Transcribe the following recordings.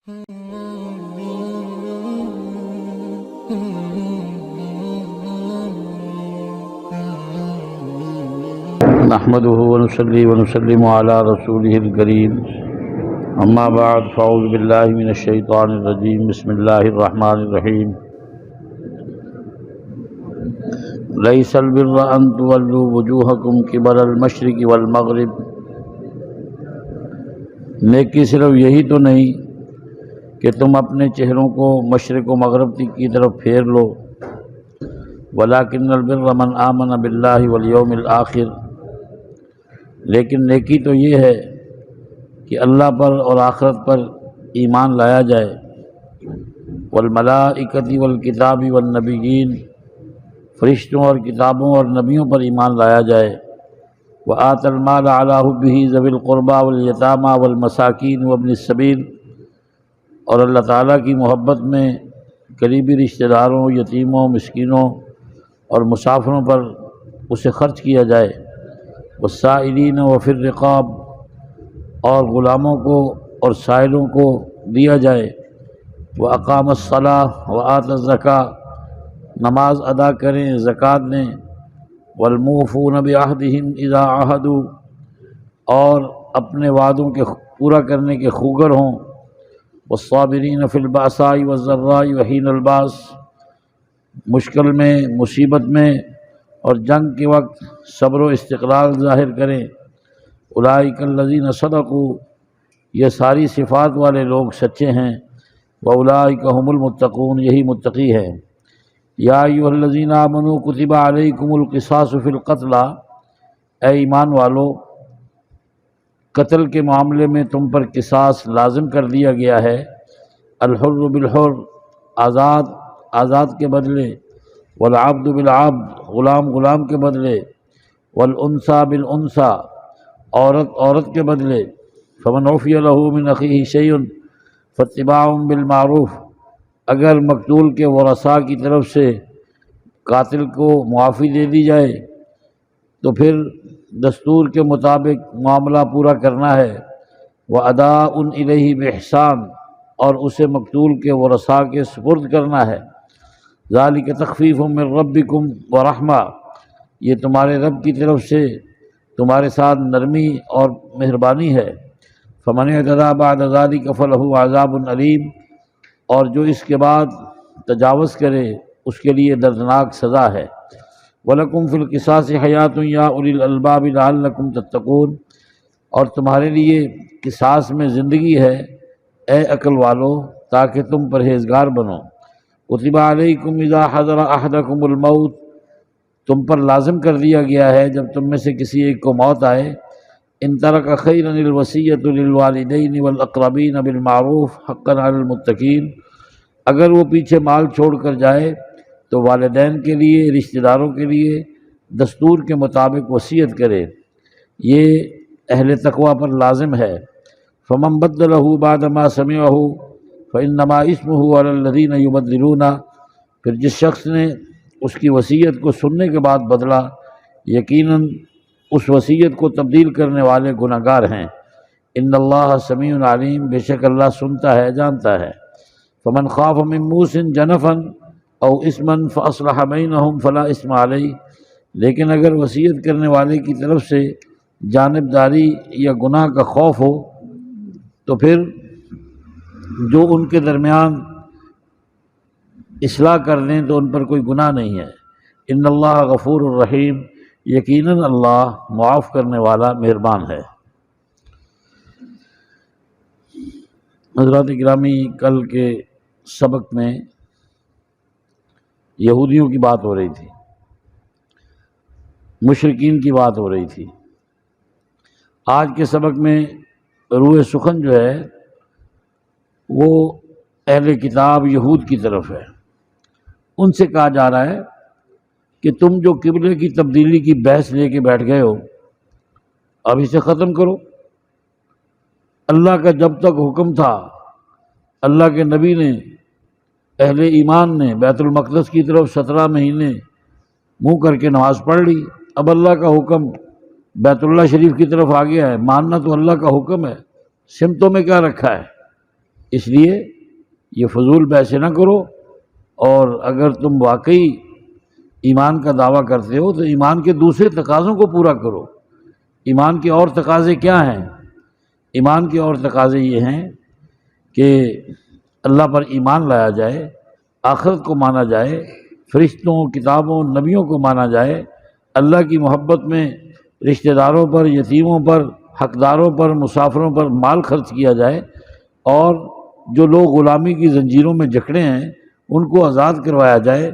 نحمده ونصلي ونسلم على رسوله الكريم اما بعد فاعوذ بالله من الشيطان الرجيم بسم الله الرحمن الرحيم ليس البر ان تولوا وجوهكم قبل المشرق والمغرب نیکی صرف یہی تو نہیں کہ تم اپنے چہروں کو مشرق و مغرب کی طرف پھیر لو، ولکن البر من آمن باللہ والیوم الآخر، لیکن نیکی تو یہ ہے کہ اللہ پر اور آخرت پر ایمان لایا جائے، والملائکۃ والکتاب والنبیین، فرشتوں اور کتابوں اور نبیوں پر ایمان لایا جائے، وآت المال علی حبہ ذوی القربى والیتامى والمساکین وابن السبیل، اور اللہ تعالیٰ کی محبت میں قریبی رشتہ داروں، یتیموں، مسکینوں اور مسافروں پر اسے خرچ کیا جائے، والسائلین وفی الرقاب، اور غلاموں کو اور سائلوں کو دیا جائے، واقام الصلاۃ وآت الزکاۃ، نماز ادا کریں، زکوٰۃ دیں، والموفون بعہدہم اذا عاہدوا، اور اپنے وعدوں کے پورا کرنے کے خوگر ہوں، والصابرین فی البأساء والضراء وحین الباس، مشکل میں، مصیبت میں اور جنگ کے وقت صبر و استقلال ظاہر کریں، اولئک الذین صدقوا، یہ ساری صفات والے لوگ سچے ہیں، واولئک هم المتقون، یہی متقی ہیں۔ یا ایھا الذین آمنوا کتب علیکم القصاص فی القتلی، اے ایمان والو، قتل کے معاملے میں تم پر قصاص لازم کر دیا گیا ہے، الحر بالحر، آزاد کے بدلے، والعبد بالعبد، غلام کے بدلے، والانثی بالانثی، عورت کے بدلے، فمن عفی لہ من اخیہ شیء فاتباع بالمعروف، اگر مقتول کے ورثاء کی طرف سے قاتل کو معافی دے دی جائے تو پھر دستور کے مطابق معاملہ پورا کرنا ہے، واداء الیہ باحسان، اور اسے مقتول کے ورثاء کے سپرد کرنا ہے، ذالک تخفیف من ربکم ورحمہ، یہ تمہارے رب کی طرف سے تمہارے ساتھ نرمی اور مہربانی ہے، فمن اعتدی بعد ذلک فلہ عذاب علیم، اور جو اس کے بعد تجاوز کرے اس کے لیے دردناک سزا ہے، وَلَكُمْ فِي الْقِصَاصِ حَيَاةٌ يَا أُولِي الْأَلْبَابِ لَعَلَّكُمْ تَتَّقُونَ، اور تمہارے لیے قصاص میں زندگی ہے اے عقل والو، تاکہ تم پرہیزگار بنو، کتب علیکم اذا حضر احدکم الموت، تم پر لازم کر دیا گیا ہے جب تم میں سے کسی ایک کو موت آئے، ان ترک خیرا الوصیۃ للوالدین والاقربین بالمعروف حقا علی المتقین، اگر وہ پیچھے مال چھوڑ کر جائے تو والدین کے لیے، رشتہ داروں کے لیے دستور کے مطابق وصیت کرے، یہ اہل تقوی پر لازم ہے، فمن بدلہ بعد ما سمعہ فانما اسمہ علی الذین یبدلونہ، پھر جس شخص نے اس کی وصیت کو سننے کے بعد بدلا، یقیناً اس وصیت کو تبدیل کرنے والے گنہگار ہیں، ان اللہ سمیع علیم، بے شک اللہ سنتا ہے، جانتا ہے، فمن خاف من موص جنفا او اثما فاصلح بینہم فلا اثم علیہ، لیکن اگر وصیت کرنے والے کی طرف سے جانبداری یا گناہ کا خوف ہو تو پھر جو ان کے درمیان اصلاح کر دیں تو ان پر کوئی گناہ نہیں ہے، ان اللہ غفور الرحیم، یقیناً اللہ معاف کرنے والا مہربان ہے۔ حضرات گرامی، کل کے سبق میں یہودیوں کی بات ہو رہی تھی، مشرکین کی بات ہو رہی تھی۔ آج کے سبق میں روح سخن جو ہے وہ اہل کتاب یہود کی طرف ہے، ان سے کہا جا رہا ہے کہ تم جو قبلے کی تبدیلی کی بحث لے کے بیٹھ گئے ہو، اب اسے ختم کرو۔ اللہ کا جب تک حکم تھا، اللہ کے نبی نے، اہل ایمان نے بیت المقدس کی طرف 17 مہینے منہ کر کے نماز پڑھ لی، اب اللہ کا حکم بیت اللہ شریف کی طرف آ گیا ہے، ماننا تو اللہ کا حکم ہے، سمتوں میں کیا رکھا ہے؟ اس لیے یہ فضول بحثیں نہ کرو، اور اگر تم واقعی ایمان کا دعویٰ کرتے ہو تو ایمان کے دوسرے تقاضوں کو پورا کرو۔ ایمان کے اور تقاضے کیا ہیں؟ ایمان کے اور تقاضے یہ ہیں کہ اللہ پر ایمان لایا جائے، آخرت کو مانا جائے، فرشتوں، کتابوں، نبیوں کو مانا جائے، اللہ کی محبت میں رشتہ داروں پر، یتیموں پر، حقداروں پر، مسافروں پر مال خرچ کیا جائے، اور جو لوگ غلامی کی زنجیروں میں جکڑے ہیں ان کو آزاد کروایا جائے،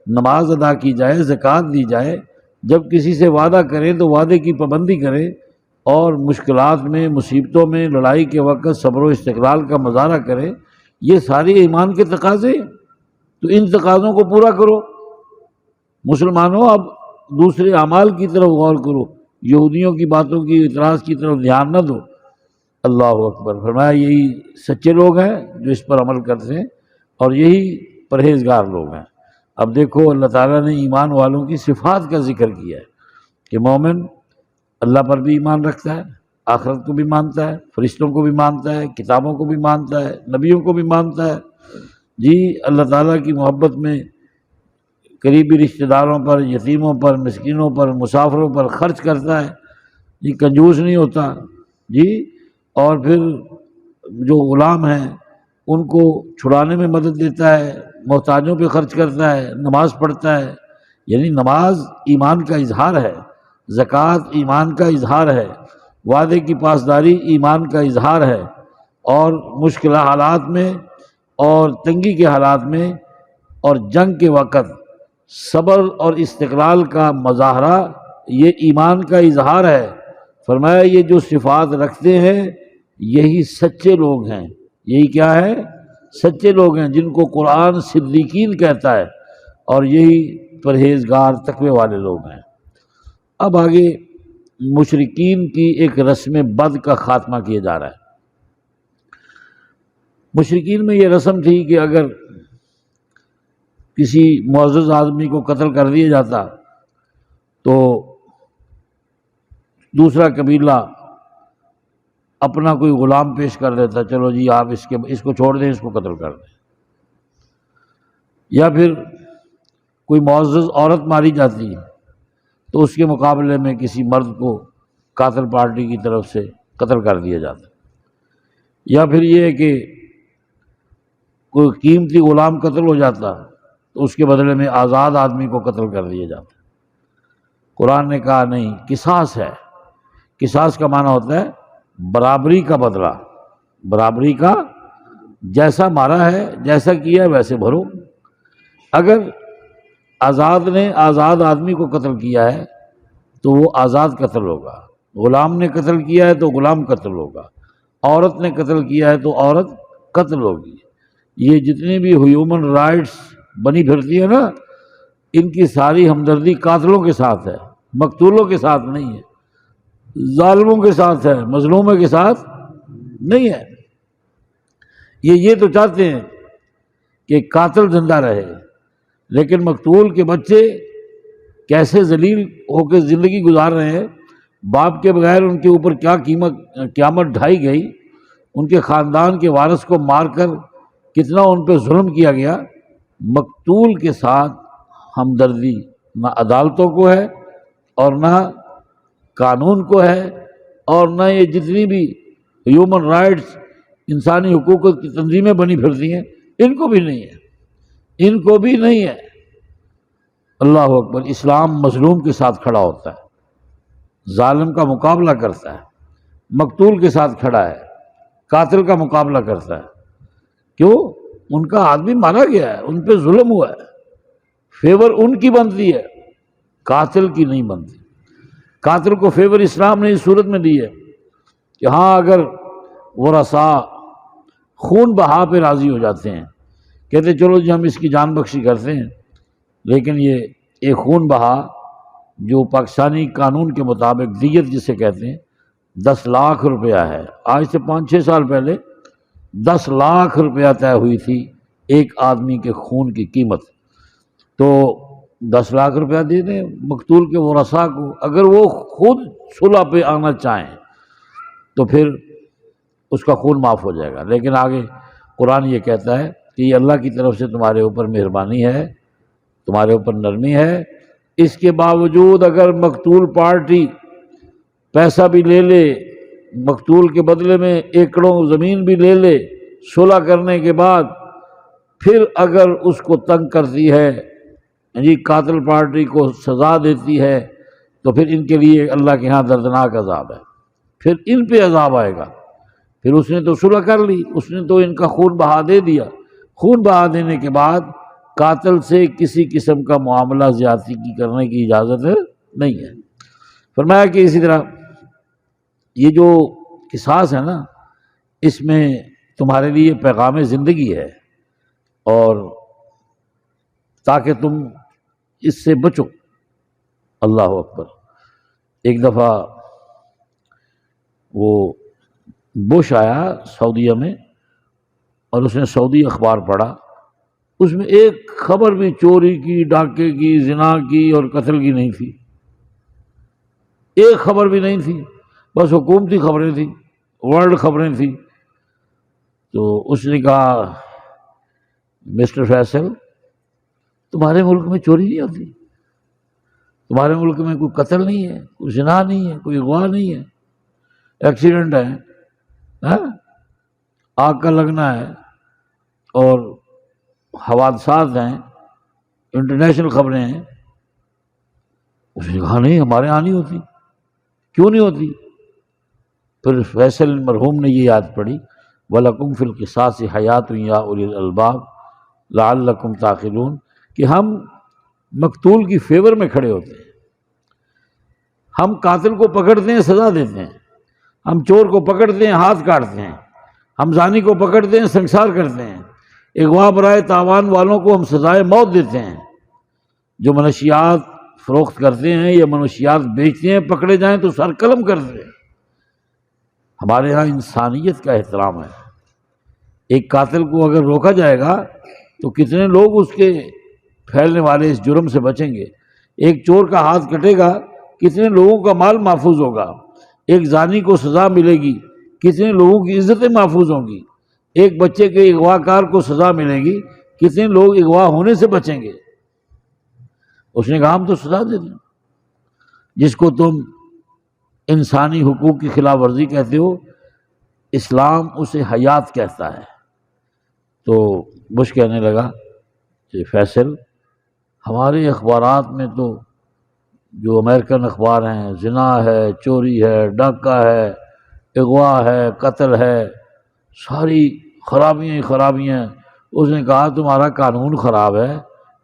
نماز ادا کی جائے، زکوٰۃ دی جائے، جب کسی سے وعدہ کرے تو وعدے کی پابندی کرے، اور مشکلات میں، مصیبتوں میں، لڑائی کے وقت صبر و استقلال کا مظاہرہ کرے۔ یہ سارے ایمان کے تقاضے ہیں، تو ان تقاضوں کو پورا کرو۔ مسلمانوں، اب دوسرے اعمال کی طرف غور کرو، یہودیوں کی باتوں کی، اعتراض کی طرف دھیان نہ دو۔ اللہ اکبر۔ فرمایا یہی سچے لوگ ہیں جو اس پر عمل کرتے ہیں، اور یہی پرہیزگار لوگ ہیں۔ اب دیکھو اللہ تعالیٰ نے ایمان والوں کی صفات کا ذکر کیا ہے کہ مومن اللہ پر بھی ایمان رکھتا ہے، آخرت کو بھی مانتا ہے، فرشتوں کو بھی مانتا ہے، کتابوں کو بھی مانتا ہے، نبیوں کو بھی مانتا ہے، جی اللہ تعالیٰ کی محبت میں قریبی رشتہ داروں پر، یتیموں پر، مسکینوں پر، مسافروں پر خرچ کرتا ہے، جی کنجوس نہیں ہوتا، جی اور پھر جو غلام ہیں ان کو چھڑانے میں مدد دیتا ہے، محتاجوں پہ خرچ کرتا ہے، نماز پڑھتا ہے۔ یعنی نماز ایمان کا اظہار ہے، زکوٰۃ ایمان کا اظہار ہے، وعدے کی پاسداری ایمان کا اظہار ہے، اور مشکل حالات میں اور تنگی کے حالات میں اور جنگ کے وقت صبر اور استقلال کا مظاہرہ یہ ایمان کا اظہار ہے۔ فرمایا یہ جو صفات رکھتے ہیں یہی سچے لوگ ہیں۔ یہی کیا ہے؟ سچے لوگ ہیں، جن کو قرآن صدیقین کہتا ہے، اور یہی پرہیزگار تقوی والے لوگ ہیں۔ اب آگے مشرکین کی ایک رسم بد کا خاتمہ کیا جا رہا ہے۔ مشرکین میں یہ رسم تھی کہ اگر کسی معزز آدمی کو قتل کر دیا جاتا تو دوسرا قبیلہ اپنا کوئی غلام پیش کر دیتا، چلو جی آپ اس کو چھوڑ دیں، اس کو قتل کر دیں۔ یا پھر کوئی معزز عورت ماری جاتی تو اس کے مقابلے میں کسی مرد کو قاتل پارٹی کی طرف سے قتل کر دیا جاتا۔ یا پھر یہ ہے کہ کوئی قیمتی غلام قتل ہو جاتا تو اس کے بدلے میں آزاد آدمی کو قتل کر دیا جاتا۔ قرآن نے کہا نہیں، قصاص ہے۔ قصاص کا معنی ہوتا ہے برابری کا بدلہ، برابری کا، جیسا مارا ہے، جیسا کیا ہے ویسے بھرو۔ اگر آزاد نے آزاد آدمی کو قتل کیا ہے تو وہ آزاد قتل ہوگا، غلام نے قتل کیا ہے تو غلام قتل ہوگا، عورت نے قتل کیا ہے تو عورت قتل ہوگی۔ یہ جتنی بھی ہیومن رائٹس بنی پھرتی ہے نا، ان کی ساری ہمدردی قاتلوں کے ساتھ ہے، مقتولوں کے ساتھ نہیں ہے، ظالموں کے ساتھ ہے، مظلوموں کے ساتھ نہیں ہے۔ یہ تو چاہتے ہیں کہ قاتل زندہ رہے، لیکن مقتول کے بچے کیسے ذلیل ہو کے زندگی گزار رہے ہیں، باپ کے بغیر ان کے اوپر کیا قیامت ڈھائی گئی، ان کے خاندان کے وارث کو مار کر کتنا ان پہ ظلم کیا گیا۔ مقتول کے ساتھ ہمدردی نہ عدالتوں کو ہے اور نہ قانون کو ہے، اور نہ یہ جتنی بھی ہیومن رائٹس، انسانی حقوق کی تنظیمیں بنی پھرتی ہیں، ان کو بھی نہیں ہے، ان کو بھی نہیں ہے۔ اللہ اکبر۔ اسلام مظلوم کے ساتھ کھڑا ہوتا ہے، ظالم کا مقابلہ کرتا ہے، مقتول کے ساتھ کھڑا ہے، قاتل کا مقابلہ کرتا ہے۔ کیوں؟ ان کا آدمی مارا گیا ہے، ان پہ ظلم ہوا ہے، فیور ان کی بنتی ہے، قاتل کی نہیں بنتی۔ قاتل کو فیور اسلام نے اس صورت میں دی ہے کہ ہاں اگر ورثاء خون بہا پہ راضی ہو جاتے ہیں، کہتے چلو جی ہم اس کی جان بخشی کرتے ہیں، لیکن یہ ایک خون بہا جو پاکستانی قانون کے مطابق دیت جسے کہتے ہیں 10 لاکھ روپیہ ہے۔ آج سے 5-6 سال پہلے 10 لاکھ روپیہ طے ہوئی تھی ایک آدمی کے خون کی قیمت۔ تو 10 لاکھ روپیہ دے دیں مقتول کے ورثاء کو، اگر وہ خود صلح پہ آنا چاہیں تو پھر اس کا خون معاف ہو جائے گا۔ لیکن آگے قرآن یہ کہتا ہے کہ یہ اللہ کی طرف سے تمہارے اوپر مہربانی ہے، تمہارے اوپر نرمی ہے۔ اس کے باوجود اگر مقتول پارٹی پیسہ بھی لے لے، مقتول کے بدلے میں ایکڑوں زمین بھی لے لے، صلح کرنے کے بعد پھر اگر اس کو تنگ کرتی ہے، جی قاتل پارٹی کو سزا دیتی ہے، تو پھر ان کے لیے اللہ کے ہاں دردناک عذاب ہے، پھر ان پہ عذاب آئے گا۔ پھر اس نے تو صلح کر لی، اس نے تو ان کا خون بہا دے دیا، خون بہا دینے کے بعد قاتل سے کسی قسم کا معاملہ زیادتی کی کرنے کی اجازت نہیں ہے۔ فرمایا کہ اسی طرح یہ جو قصاص ہے نا، اس میں تمہارے لیے پیغام زندگی ہے، اور تاکہ تم اس سے بچو۔ اللہ اکبر۔ ایک دفعہ وہ بش آیا سعودیہ میں، اور اس نے سعودی اخبار پڑھا، اس میں ایک خبر بھی چوری کی، ڈاکے کی، زنا کی اور قتل کی نہیں تھی، ایک خبر بھی نہیں تھی، بس حکومتی خبریں تھیں، ورلڈ خبریں تھیں۔ تو اس نے کہا مسٹر فیصل، تمہارے ملک میں چوری نہیں ہوتی، تمہارے ملک میں کوئی قتل نہیں ہے، کوئی زنا نہیں ہے، کوئی اغوا نہیں ہے، ایکسیڈنٹ ہے، آگ کا لگنا ہے اور حوادثات ہیں، انٹرنیشنل خبریں ہیں۔ اس نے کہا نہیں، ہمارے یہاں نہیں ہوتی۔ کیوں نہیں ہوتی؟ پھر فیصل مرحوم نے یہ یاد پڑھی، وَلَكُمْ فِي الْقِصَاصِ حَيَاةٌ يَا أُولِي الْأَلْبَابِ لَعَلَّكُمْ تَعْقِلُونَ، کہ ہم مقتول کی فیور میں کھڑے ہوتے ہیں، ہم قاتل کو پکڑتے ہیں، سزا دیتے ہیں، ہم چور کو پکڑتے ہیں، ہاتھ کاٹتے ہیں، ہم زانی کو پکڑتے ہیں، سنسار کرتے ہیں، اغوا برائے تاوان والوں کو ہم سزائے موت دیتے ہیں۔ جو منشیات فروخت کرتے ہیں یا منشیات بیچتے ہیں، پکڑے جائیں تو سر قلم کرتے ہیں۔ ہمارے ہاں انسانیت کا احترام ہے۔ ایک قاتل کو اگر روکا جائے گا تو کتنے لوگ اس کے پھیلنے والے اس جرم سے بچیں گے۔ ایک چور کا ہاتھ کٹے گا، کتنے لوگوں کا مال محفوظ ہوگا۔ ایک زانی کو سزا ملے گی، کتنے لوگوں کی عزتیں محفوظ ہوں گی۔ ایک بچے کے اغوا کار کو سزا ملے گی، کتنے لوگ اغوا ہونے سے بچیں گے۔ اس نے کہا ہم تو سزا دے دیں۔ جس کو تم انسانی حقوق کی خلاف ورزی کہتے ہو، اسلام اسے حیات کہتا ہے۔ تو بش کہنے لگا کہ فیصل، ہمارے اخبارات میں تو جو امریکن اخبار ہیں، زنا ہے، چوری ہے، ڈاکہ ہے، اغوا ہے، قتل ہے، ساری خرابیاں ہی خرابیاں ہیں۔ اس نے کہا تمہارا قانون خراب ہے،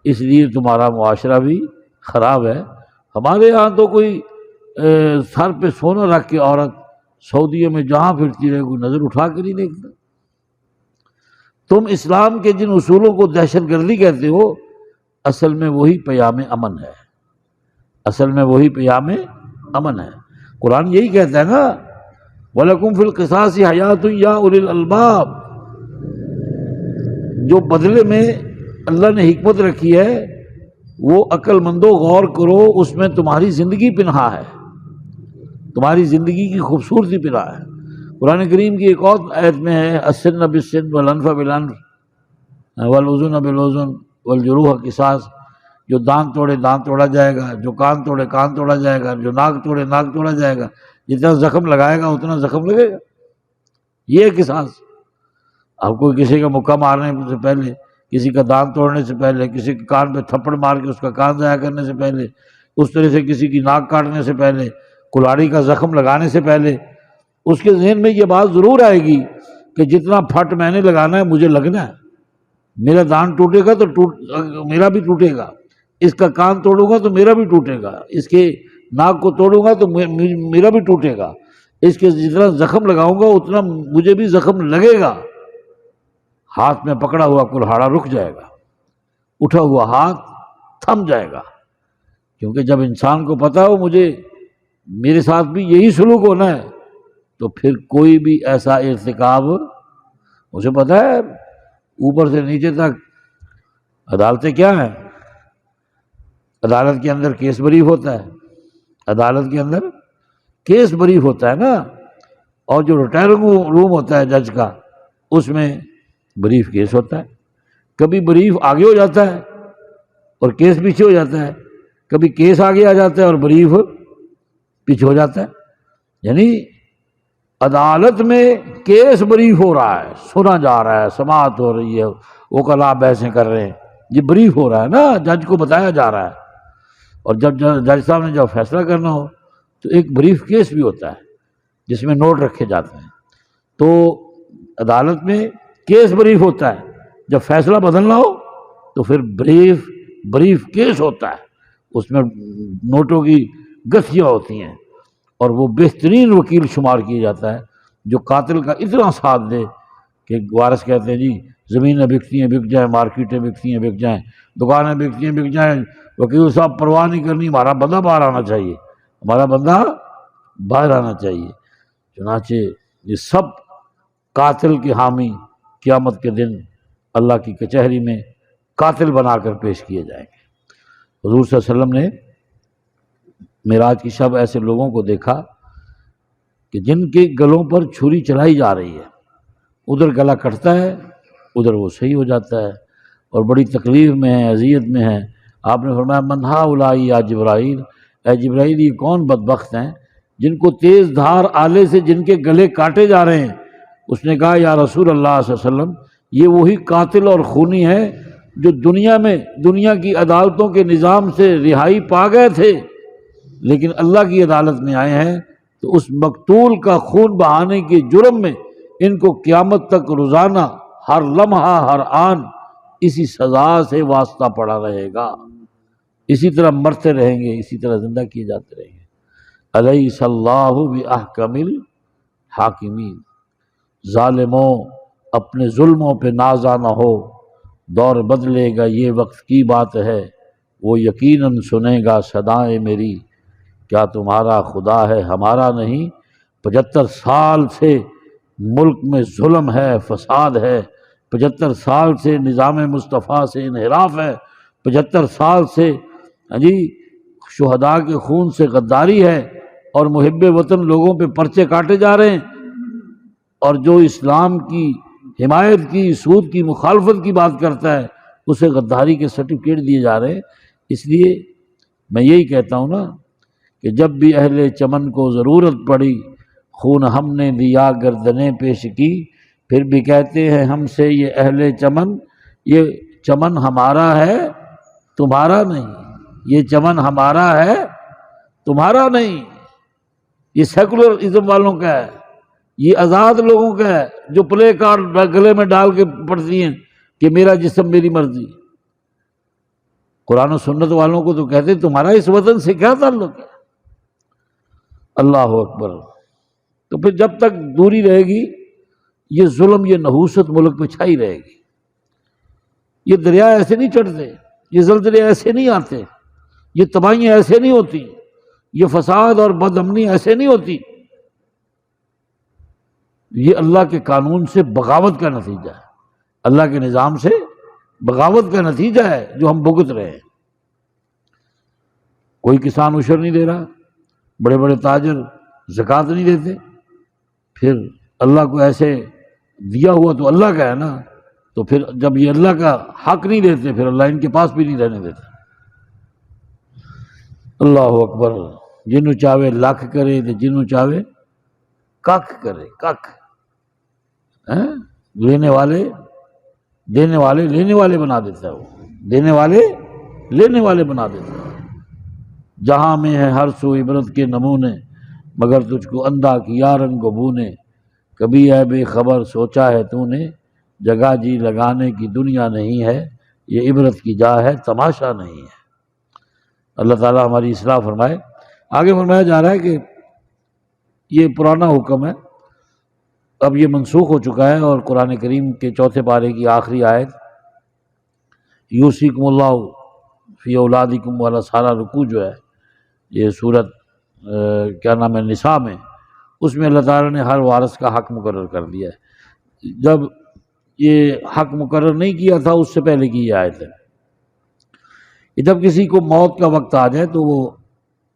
اس لیے تمہارا معاشرہ بھی خراب ہے۔ ہمارے یہاں تو کوئی سر پہ سونا رکھ کے عورت سعودیہ میں جہاں پھرتی رہے، کوئی نظر اٹھا کے نہیں دیکھتا۔ تم اسلام کے جن اصولوں کو دہشت گردی کہتے ہو، اصل میں وہی پیام امن ہے، اصل میں وہی پیام امن ہے۔ قرآن یہی کہتا ہے نا، وَلَكُمْ فِي الْقِصَاصِ حَيَاةٌ يَا أُولِي الْأَلْبَابِ۔ جو بدلے میں اللہ نے حکمت رکھی ہے وہ عقل مندو غور کرو، اس میں تمہاری زندگی پنہا ہے، تمہاری زندگی کی خوبصورتی پنہا ہے۔ قرآن کریم کی ایک اور آیت میں ہے، السن بالسن والانف بالانف والاذن بالاذن والجروح قصاص۔ جو دانت توڑے دانت توڑا جائے گا، جو کان توڑے کان توڑا جائے گا، جو ناک توڑے ناک توڑا جائے گا۔ جتنا زخم لگائے گا اتنا زخم لگے گا، یہ ہے قصاص۔ اب کوئی کسی کا مکہ مارنے سے پہلے، کسی کا دانت توڑنے سے پہلے، کسی کے کان پہ تھپڑ مار کے اس کا کان ضائع کرنے سے پہلے، اس طرح سے کسی کی ناک کاٹنے سے پہلے، کلاڑی کا زخم لگانے سے پہلے، اس کے ذہن میں یہ بات ضرور آئے گی کہ جتنا پھٹ میں نے لگانا ہے مجھے لگنا ہے۔ میرا دانت ٹوٹے گا تو میرا بھی ٹوٹے گا، اس کا کان توڑوں گا تو میرا بھی ٹوٹے گا، اس کے ناک کو توڑوں گا تو میرا بھی ٹوٹے گا، اس کے جتنا زخم لگاؤں گا اتنا مجھے بھی زخم لگے گا۔ ہاتھ میں پکڑا ہوا کلہاڑا رک جائے گا، اٹھا ہوا ہاتھ تھم جائے گا، کیونکہ جب انسان کو پتا ہو مجھے میرے ساتھ بھی یہی سلوک ہونا ہے، تو پھر کوئی بھی ایسا ارتکاب، مجھے پتا ہے اوپر سے نیچے تک عدالتیں کیا ہیں، عدالت کے اندر کیس بریف ہوتا ہے، عدالت کے اندر کیس بریف ہوتا ہے نا، اور جو ریٹائرنگ روم ہوتا ہے جج کا، اس میں بریف کیس ہوتا ہے، کبھی بریف آگے ہو جاتا ہے اور کیس پیچھے ہو جاتا ہے، کبھی کیس آگے آ جاتا ہے اور بریف پیچھے ہو جاتا ہے. یعنی عدالت میں کیس بریف ہو رہا ہے، سنا جا رہا ہے، سماعت ہو رہی ہے، وکلاء بحثیں کر رہے ہیں، یہ بریف ہو رہا ہے نا، جج کو بتایا جا رہا ہے. اور جب جج صاحب نے جب فیصلہ کرنا ہو تو ایک بریف کیس بھی ہوتا ہے جس میں نوٹ رکھے جاتے ہیں. تو عدالت میں کیس بریف ہوتا ہے، جب فیصلہ بدلنا ہو تو پھر بریف کیس ہوتا ہے، اس میں نوٹوں کی گتھیاں ہوتی ہیں. اور وہ بہترین وکیل شمار کیا جاتا ہے جو قاتل کا اتنا ساتھ دے کہ وارث کہتے ہیں جی زمینیں بکتی ہیں بک جائیں، مارکیٹیں بکتی ہیں بک جائیں، دکانیں بکتی ہیں بک جائیں، وکیل صاحب پرواہ نہیں کرنی، ہمارا بندہ باہر آنا چاہیے، ہمارا بندہ باہر آنا چاہیے. چنانچہ یہ سب قاتل کے حامی قیامت کے دن اللہ کی کچہری میں قاتل بنا کر پیش کیے جائیں گے. حضور صلی اللہ علیہ وسلم نے معراج کی شب ایسے لوگوں کو دیکھا کہ جن کے گلوں پر چھری چلائی جا رہی ہے، ادھر گلا کٹتا ہے ادھر وہ صحیح ہو جاتا ہے اور بڑی تکلیف میں ہے، اذیت میں ہے. آپ نے فرمایا من ہؤلاء یا جبرائیل، اے جبرائیل یہ کون بدبخت ہیں جن کو تیز دھار آلے سے جن کے گلے کاٹے جا رہے ہیں. اس نے کہا یا رسول اللہ صلی اللہ علیہ وسلم یہ وہی قاتل اور خونی ہے جو دنیا کی عدالتوں کے نظام سے رہائی پا گئے تھے، لیکن اللہ کی عدالت میں آئے ہیں تو اس مقتول کا خون بہانے کے جرم میں ان کو قیامت تک روزانہ ہر لمحہ ہر آن اسی سزا سے واسطہ پڑا رہے گا، اسی طرح مرتے رہیں گے، اسی طرح زندہ کیے جاتے رہیں گے. الیس اللہ باحکم الحاکمین. ظالموں اپنے ظلموں پہ نازا نہ ہو، دور بدلے گا یہ وقت کی بات ہے، وہ یقیناً سنے گا صدائیں میری. کیا تمہارا خدا ہے ہمارا نہیں؟ 75 سال سے ملک میں ظلم ہے، فساد ہے، 75 سال سے نظام مصطفیٰ سے انحراف ہے، 75 سال سے شہداء کے خون سے غداری ہے، اور محب وطن لوگوں پہ پرچے کاٹے جا رہے ہیں، اور جو اسلام کی حمایت کی، سود کی مخالفت کی بات کرتا ہے اسے غداری کے سرٹیفکیٹ دیے جا رہے ہیں. اس لیے میں یہی کہتا ہوں نا کہ جب بھی اہل چمن کو ضرورت پڑی خون ہم نے دیا گردنیں پیش کی، پھر بھی کہتے ہیں ہم سے یہ اہل چمن یہ چمن ہمارا ہے تمہارا نہیں، یہ چمن ہمارا ہے تمہارا نہیں. یہ سیکولرزم والوں کا ہے، یہ آزاد لوگوں کا ہے جو پلے کارڈ گلے میں ڈال کے پڑھتی ہیں کہ میرا جسم میری مرضی. قرآن و سنت والوں کو تو کہتے تمہارا اس وطن سے کیا تعلق ہے. اللہ اکبر. تو پھر جب تک دوری رہے گی یہ ظلم، یہ نحوست ملک میں چھائی رہے گی. یہ دریا ایسے نہیں چڑھتے، یہ زلزلے ایسے نہیں آتے، یہ تباہیاں ایسے نہیں ہوتی، یہ فساد اور بد امنی ایسے نہیں ہوتی. یہ اللہ کے قانون سے بغاوت کا نتیجہ ہے، اللہ کے نظام سے بغاوت کا نتیجہ ہے جو ہم بھگت رہے ہیں. کوئی کسان عشر نہیں دے رہا، بڑے بڑے تاجر زکوٰۃ نہیں دیتے، پھر اللہ کو ایسے دیا ہوا تو اللہ کا ہے نا، تو پھر جب یہ اللہ کا حق نہیں دیتے پھر اللہ ان کے پاس بھی نہیں رہنے دیتا. اللہ اکبر. جنوں چاہے لاکھ کرے تو جنوں چاہے ککھ کرے. ککھ لینے والے دینے والے لینے والے بنا دیتا ہے، وہ دینے والے لینے والے بنا دیتا ہے. جہاں میں ہے ہر سو عبرت کے نمونے، مگر تجھ کو اندھا کیا رنگ و بو نے. کبھی اے بے خبر سوچا ہے تو نے، جگہ جی لگانے کی دنیا نہیں ہے، یہ عبرت کی جا ہے تماشا نہیں ہے. اللہ تعالیٰ ہماری اصلاح فرمائے. آگے فرمایا جا رہا ہے کہ یہ پرانا حکم ہے، اب یہ منسوخ ہو چکا ہے، اور قرآن کریم کے 4 پارے کی آخری آیت یوصیکم اللہ فی اولادکم والا سارا رکوع جو ہے یہ سورت کیا نام ہے نساء میں، اس میں اللہ تعالیٰ نے ہر وارث کا حق مقرر کر دیا ہے. جب یہ حق مقرر نہیں کیا تھا اس سے پہلے کی یہ آیت ہے کہ جب کسی کو موت کا وقت آ جائے تو وہ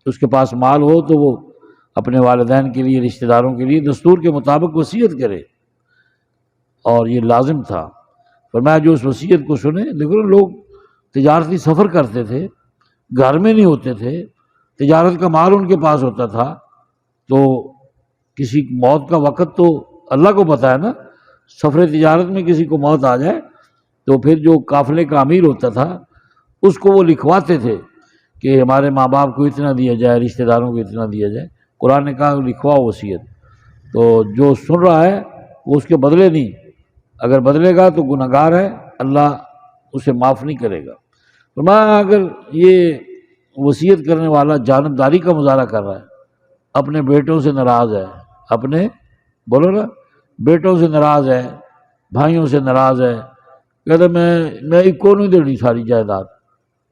اس کے پاس مال ہو تو وہ اپنے والدین کے لیے، رشتہ داروں کے لیے دستور کے مطابق وصیت کرے، اور یہ لازم تھا. فرمایا جو اس وصیت کو سنے، دیکھو لوگ تجارتی سفر کرتے تھے، گھر میں نہیں ہوتے تھے، تجارت کا مال ان کے پاس ہوتا تھا، تو کسی موت کا وقت تو اللہ کو پتہ ہے نا، سفر تجارت میں کسی کو موت آ جائے تو پھر جو قافلے کا امیر ہوتا تھا اس کو وہ لکھواتے تھے کہ ہمارے ماں باپ کو اتنا دیا جائے، رشتہ داروں کو اتنا دیا جائے۔ قرآن نے کہا لکھواؤ وصیت، تو جو سن رہا ہے وہ اس کے بدلے نہیں، اگر بدلے گا تو گنہگار ہے، اللہ اسے معاف نہیں کرے گا۔ فرمایا اگر یہ وصیت کرنے والا جانبداری کا مظاہرہ کر رہا ہے، اپنے بیٹوں سے ناراض ہے، اپنے بولو نا بیٹوں سے ناراض ہے، بھائیوں سے ناراض ہے، کہتا میں ایکو نہیں دینی ساری جائیداد،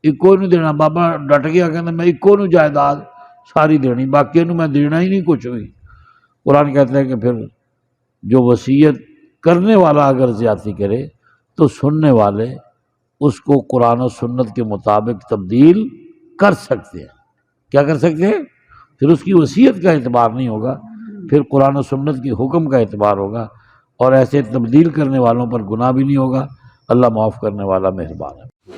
ایکو نہیں دینا، بابا ڈٹ گیا کہتا میں ایکو نہیں جائیداد ساری دینی، باقی میں دینا ہی نہیں کچھ بھی۔ قرآن کہتا ہے کہ پھر جو وصیت کرنے والا اگر زیادتی کرے تو سننے والے اس کو قرآن و سنت کے مطابق تبدیل کر سکتے ہیں۔ کیا کر سکتے ہیں؟ پھر اس کی وصیت کا اعتبار نہیں ہوگا، پھر قرآن و سنت کی حکم کا اعتبار ہوگا، اور ایسے تبدیل کرنے والوں پر گناہ بھی نہیں ہوگا۔ اللہ معاف کرنے والا مہربان ہے۔